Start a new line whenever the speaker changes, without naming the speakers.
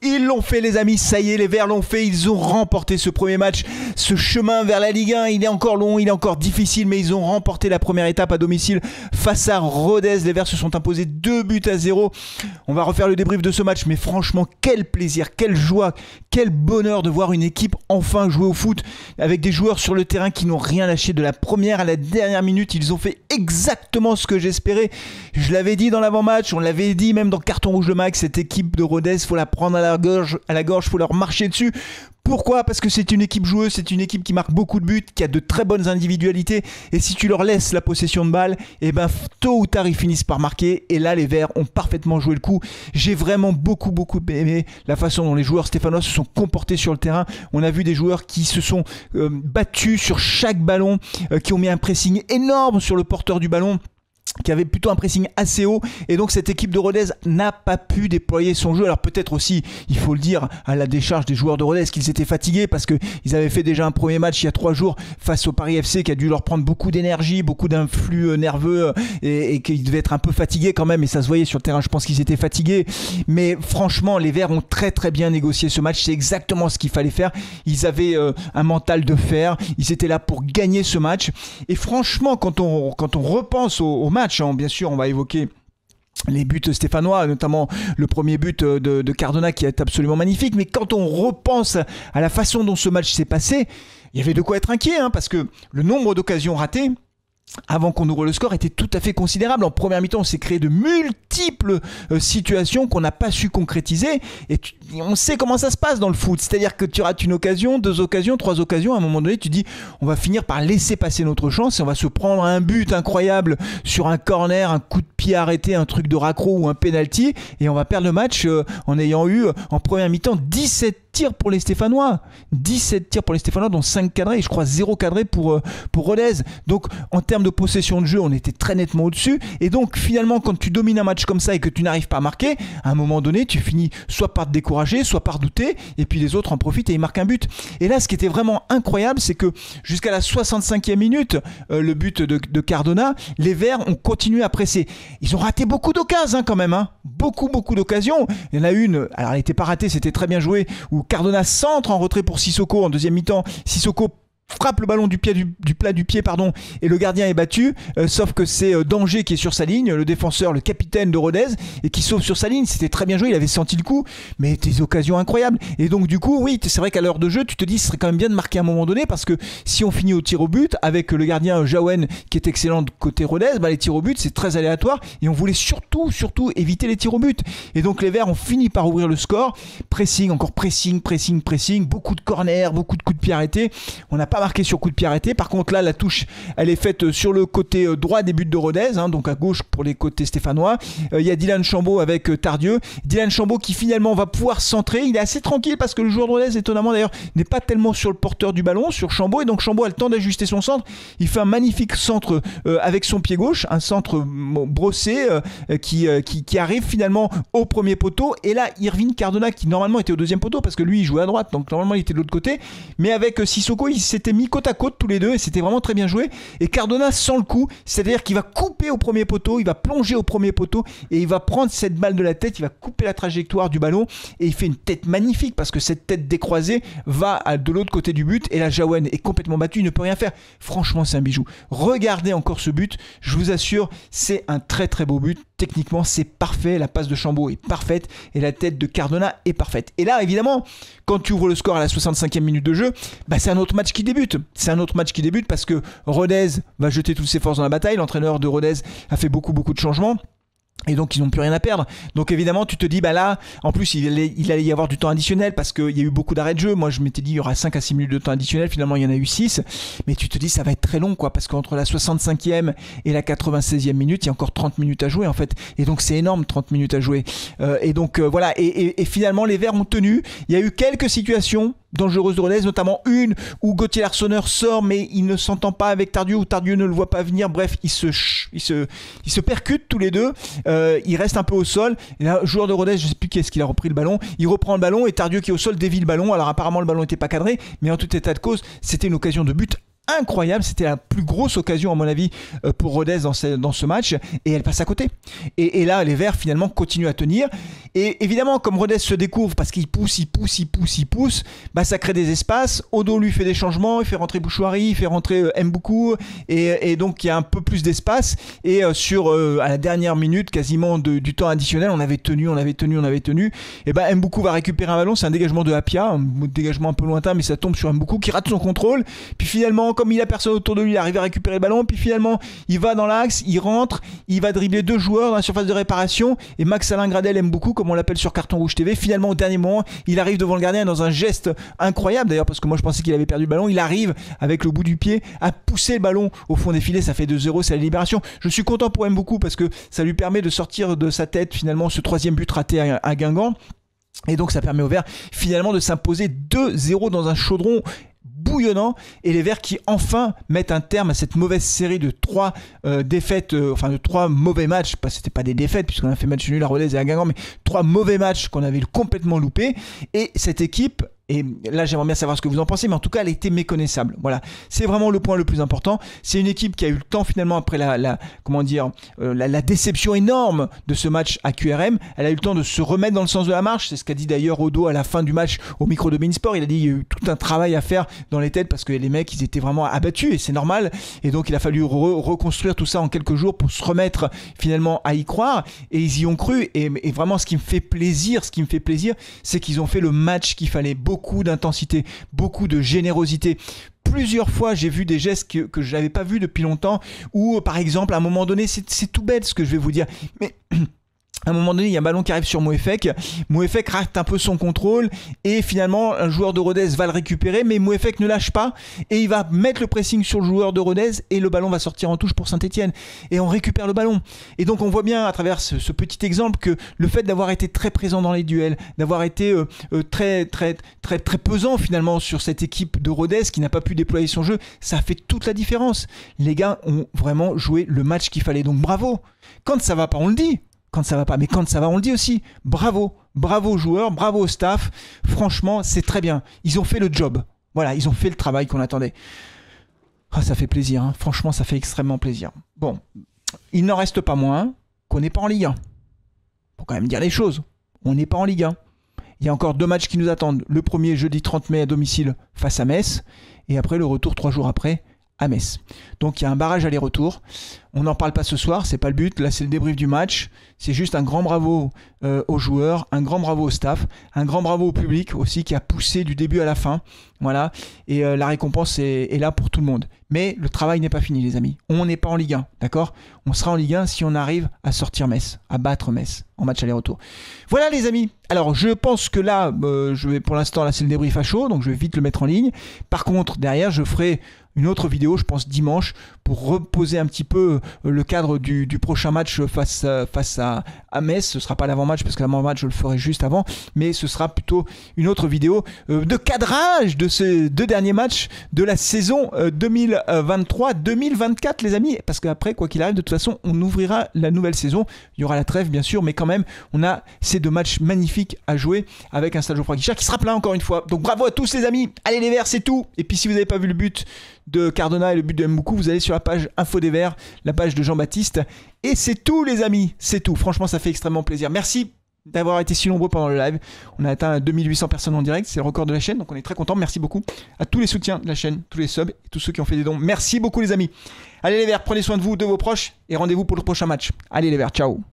Ils l'ont fait les amis, ça y est, les Verts l'ont fait, ils ont remporté ce premier match. Ce chemin vers la Ligue 1, il est encore long, il est encore difficile, mais ils ont remporté la première étape à domicile face à Rodez. Les Verts se sont imposés 2-0. On va refaire le débrief de ce match, mais franchement, quel plaisir, quelle joie, quel bonheur de voir une équipe enfin jouer au foot avec des joueurs sur le terrain qui n'ont rien lâché de la première à la dernière minute. Ils ont fait exactement ce que j'espérais. Je l'avais dit dans l'avant-match, on l'avait dit même dans Carton Rouge de Max, cette équipe de Rodez, faut la prendre à la gorge, faut leur marcher dessus. Pourquoi ? Parce que c'est une équipe joueuse, c'est une équipe qui marque beaucoup de buts, qui a de très bonnes individualités. Et si tu leur laisses la possession de balle, eh ben, tôt ou tard, ils finissent par marquer. Et là, les Verts ont parfaitement joué le coup. J'ai vraiment beaucoup aimé la façon dont les joueurs stéphanois se sont comportés sur le terrain. On a vu des joueurs qui se sont battus sur chaque ballon, qui ont mis un pressing énorme sur le porteur du ballon, qui avait plutôt un pressing assez haut, et donc cette équipe de Rodez n'a pas pu déployer son jeu. Alors peut-être aussi, il faut le dire, à la décharge des joueurs de Rodez, qu'ils étaient fatigués parce qu'ils avaient fait déjà un premier match il y a 3 jours face au Paris FC qui a dû leur prendre beaucoup d'énergie, beaucoup d'influx nerveux, et qu'ils devaient être un peu fatigués quand même, et ça se voyait sur le terrain, je pense qu'ils étaient fatigués. Mais franchement, les Verts ont très bien négocié ce match, c'est exactement ce qu'il fallait faire. Ils avaient un mental de fer, ils étaient là pour gagner ce match, et franchement, quand on repense au match, bien sûr, on va évoquer les buts stéphanois, notamment le premier but de Cardona qui est absolument magnifique. Mais quand on repense à la façon dont ce match s'est passé, il y avait de quoi être inquiet, parce que le nombre d'occasions ratées avant qu'on ouvre le score était tout à fait considérable. En première mi-temps, on s'est créé de multiples situations qu'on n'a pas su concrétiser, et on sait comment ça se passe dans le foot, c'est-à-dire que tu rates une occasion, 2 occasions, 3 occasions, à un moment donné tu dis on va finir par laisser passer notre chance et on va se prendre un but incroyable sur un corner, un coup de pied arrêté, un truc de raccro ou un penalty, et on va perdre le match en ayant eu en première mi-temps 17 tirs pour les Stéphanois, 17 tirs pour les Stéphanois, dont 5 cadrés, et je crois 0 cadré pour Rodez. Donc en termes de possession de jeu, on était très nettement au-dessus, et donc finalement quand tu domines un match comme ça et que tu n'arrives pas à marquer, à un moment donné tu finis soit par te décourager, soit par douter, et puis les autres en profitent et ils marquent un but. Et là, ce qui était vraiment incroyable, c'est que jusqu'à la 65e minute, le but de Cardona, les Verts ont continué à presser. Ils ont raté beaucoup d'occasions quand même, beaucoup d'occasions. Il y en a une, alors elle n'était pas ratée, c'était très bien joué, où Cardona centre en retrait pour Sissoko en deuxième mi-temps. Sissoko frappe le ballon du plat du pied, et le gardien est battu, sauf que c'est Danger qui est sur sa ligne, le défenseur, le capitaine de Rodez, et qui sauve sur sa ligne. C'était très bien joué, il avait senti le coup, mais des occasions incroyables. Et donc du coup, oui, c'est vrai qu'à l'heure de jeu, tu te dis ce serait quand même bien de marquer à un moment donné, parce que si on finit au tir au but avec le gardien Jaouen qui est excellent de côté Rodez, les tirs au but c'est très aléatoire, et on voulait surtout éviter les tirs au but. Et donc les Verts ont fini par ouvrir le score, pressing, encore pressing, beaucoup de corners, beaucoup de coups de pied arrêtés. On n'a pas marqué sur coup de pied arrêté. Par contre là, la touche elle est faite sur le côté droit des buts de Rodez, donc à gauche pour les côtés stéphanois. Il y a Dylan Chambaud avec Tardieu. Dylan Chambaud qui finalement va pouvoir centrer. Il est assez tranquille parce que le joueur de Rodez, étonnamment d'ailleurs, n'est pas tellement sur le porteur du ballon, sur Chambaud, et donc Chambaud a le temps d'ajuster son centre. Il fait un magnifique centre avec son pied gauche, un centre brossé qui arrive finalement au premier poteau. Et là, Irvine Cardona, qui normalement était au deuxième poteau parce que lui il jouait à droite, donc normalement il était de l'autre côté, mais avec Sissoko, il s'était mis côte à côte tous les deux, et c'était vraiment très bien joué. Et Cardona sent le coup, c'est-à-dire qu'il va couper au premier poteau, il va plonger au premier poteau, et il va prendre cette balle de la tête, il va couper la trajectoire du ballon, et il fait une tête magnifique parce que cette tête décroisée va de l'autre côté du but, et là Jaouen est complètement battu, il ne peut rien faire. Franchement, c'est un bijou. Regardez encore ce but, je vous assure, c'est un très beau but. Techniquement, c'est parfait, la passe de Chambaud est parfaite, et la tête de Cardona est parfaite. Et là, évidemment, quand tu ouvres le score à la 65e minute de jeu, c'est un autre match qui débute. C'est un autre match qui débute parce que Rodez va jeter toutes ses forces dans la bataille. L'entraîneur de Rodez a fait beaucoup de changements. Et donc ils n'ont plus rien à perdre. Donc évidemment tu te dis là, en plus il allait y avoir du temps additionnel parce qu'il y a eu beaucoup d'arrêts de jeu. Moi je m'étais dit il y aura 5 à 6 minutes de temps additionnel, finalement il y en a eu 6. Mais tu te dis ça va être très long parce qu'entre la 65e et la 96e minute il y a encore 30 minutes à jouer en fait. Et donc c'est énorme, 30 minutes à jouer. Et donc voilà, et finalement les Verts ont tenu. Il y a eu quelques situations dangereuse de Rodez, notamment une où Gauthier Larsonneur sort mais il ne s'entend pas avec Tardieu, ou Tardieu ne le voit pas venir. Bref, ils se percutent tous les deux. Il reste un peu au sol, et là, joueur de Rodez, je sais plus qui est-ce qu'il a repris le ballon, il reprend le ballon et Tardieu qui est au sol dévie le ballon. Alors apparemment le ballon n'était pas cadré, mais en tout état de cause c'était une occasion de but incroyable. C'était la plus grosse occasion à mon avis pour Rodez dans ce match, et elle passe à côté. Et là les Verts finalement continuent à tenir, et évidemment comme Rodez se découvre parce qu'il pousse, bah, ça crée des espaces. Odo lui fait des changements, il fait rentrer Bouchouari, il fait rentrer Mboukou, et donc il y a un peu plus d'espace, et à la dernière minute quasiment du temps additionnel, on avait tenu, et ben Mboukou va récupérer un ballon, c'est un dégagement de Apia, un dégagement un peu lointain, mais ça tombe sur Mboukou qui rate son contrôle, puis finalement comme il a personne autour de lui, il arrive à récupérer le ballon, puis finalement il va dans l'axe, il rentre, il va dribbler 2 joueurs dans la surface de réparation, et Max Alain Gradel Mboukou, comme on l'appelle sur Carton Rouge TV, finalement au dernier moment il arrive devant le gardien dans un geste incroyable d'ailleurs, parce que moi je pensais qu'il avait perdu le ballon, il arrive avec le bout du pied à pousser le ballon au fond des filets, ça fait 2-0, c'est la libération. Je suis content pour Mboukou parce que ça lui permet de sortir de sa tête finalement ce 3e but raté à Guingamp, et donc ça permet aux Verts finalement de s'imposer 2-0 dans un chaudron bouillonnant, et les Verts qui enfin mettent un terme à cette mauvaise série de 3 défaites, de 3 mauvais matchs, c'était pas des défaites puisqu'on a fait match nul à Rodez et à Guingamp, mais 3 mauvais matchs qu'on avait complètement loupés, et cette équipe, et là j'aimerais bien savoir ce que vous en pensez, mais en tout cas elle était méconnaissable. Voilà, c'est vraiment le point le plus important. C'est une équipe qui a eu le temps finalement après la déception énorme de ce match à QRM, elle a eu le temps de se remettre dans le sens de la marche. C'est ce qu'a dit d'ailleurs Odo à la fin du match au micro de Beansport. Il a dit qu'il y a eu tout un travail à faire dans les têtes parce que les mecs ils étaient vraiment abattus, et c'est normal, et donc il a fallu reconstruire tout ça en quelques jours pour se remettre finalement à y croire, et ils y ont cru, et vraiment ce qui me fait plaisir, c'est qu'ils ont fait le match qu'il fallait. Beaucoup d'intensité, beaucoup de générosité. Plusieurs fois, j'ai vu des gestes que je n'avais pas vus depuis longtemps, où par exemple, à un moment donné, c'est tout bête ce que je vais vous dire, mais à un moment donné, il y a un ballon qui arrive sur Mouefek. Mouefek rate un peu son contrôle, et finalement, un joueur de Rodez va le récupérer, mais Mouefek ne lâche pas, et il va mettre le pressing sur le joueur de Rodez, et le ballon va sortir en touche pour Saint-Etienne. Et on récupère le ballon. Et donc, on voit bien à travers ce petit exemple que le fait d'avoir été très présent dans les duels, d'avoir été très pesant finalement sur cette équipe de Rodez qui n'a pas pu déployer son jeu, ça fait toute la différence. Les gars ont vraiment joué le match qu'il fallait. Donc, bravo. Quand ça va pas, on le dit. Quand ça va pas, mais quand ça va, on le dit aussi. Bravo aux joueurs, bravo au staff. Franchement, c'est très bien. Ils ont fait le job. Voilà, ils ont fait le travail qu'on attendait. Ah, ça fait plaisir, hein. Franchement, ça fait extrêmement plaisir. Bon, il n'en reste pas moins qu'on n'est pas en Ligue 1. Faut quand même dire les choses. On n'est pas en Ligue 1. Il y a encore 2 matchs qui nous attendent. Le premier, jeudi 30 mai à domicile face à Metz, et après le retour 3 jours après à Metz. Donc il y a un barrage aller-retour. On n'en parle pas ce soir, c'est pas le but. Là, c'est le débrief du match. C'est juste un grand bravo aux joueurs, un grand bravo au staff, un grand bravo au public aussi qui a poussé du début à la fin. Voilà. Et la récompense est là pour tout le monde. Mais le travail n'est pas fini, les amis. On n'est pas en Ligue 1, d'accord? On sera en Ligue 1 si on arrive à sortir Metz, à battre Metz en match aller-retour. Voilà, les amis. Alors, je pense que là, pour l'instant, là, c'est le débrief à chaud, donc je vais vite le mettre en ligne. Par contre, derrière, je ferai une autre vidéo, je pense dimanche, pour reposer un petit peu le cadre du prochain match face à Metz. Ce ne sera pas l'avant-match, parce que l'avant-match, je le ferai juste avant, mais ce sera plutôt une autre vidéo de cadrage de ces 2 derniers matchs de la saison 2023-2024, les amis, parce qu'après, quoi qu'il arrive, de toute façon, on ouvrira la nouvelle saison. Il y aura la trêve, bien sûr, mais quand même, on a ces 2 matchs magnifiques à jouer avec un Stade Geoffroy Guichard qui sera plein encore une fois. Donc bravo à tous, les amis. Allez les Verts, c'est tout. Et puis si vous n'avez pas vu le but de Cardona et le but de Mboukou, vous allez sur la page Info des Verts, la page de Jean-Baptiste, et c'est tout, les amis, c'est tout. Franchement, ça fait extrêmement plaisir. Merci d'avoir été si nombreux pendant le live. On a atteint 2800 personnes en direct, c'est le record de la chaîne, donc on est très content. Merci beaucoup à tous les soutiens de la chaîne, tous les subs et tous ceux qui ont fait des dons. Merci beaucoup, les amis. Allez les Verts, prenez soin de vous, de vos proches, et rendez-vous pour le prochain match. Allez les Verts, ciao.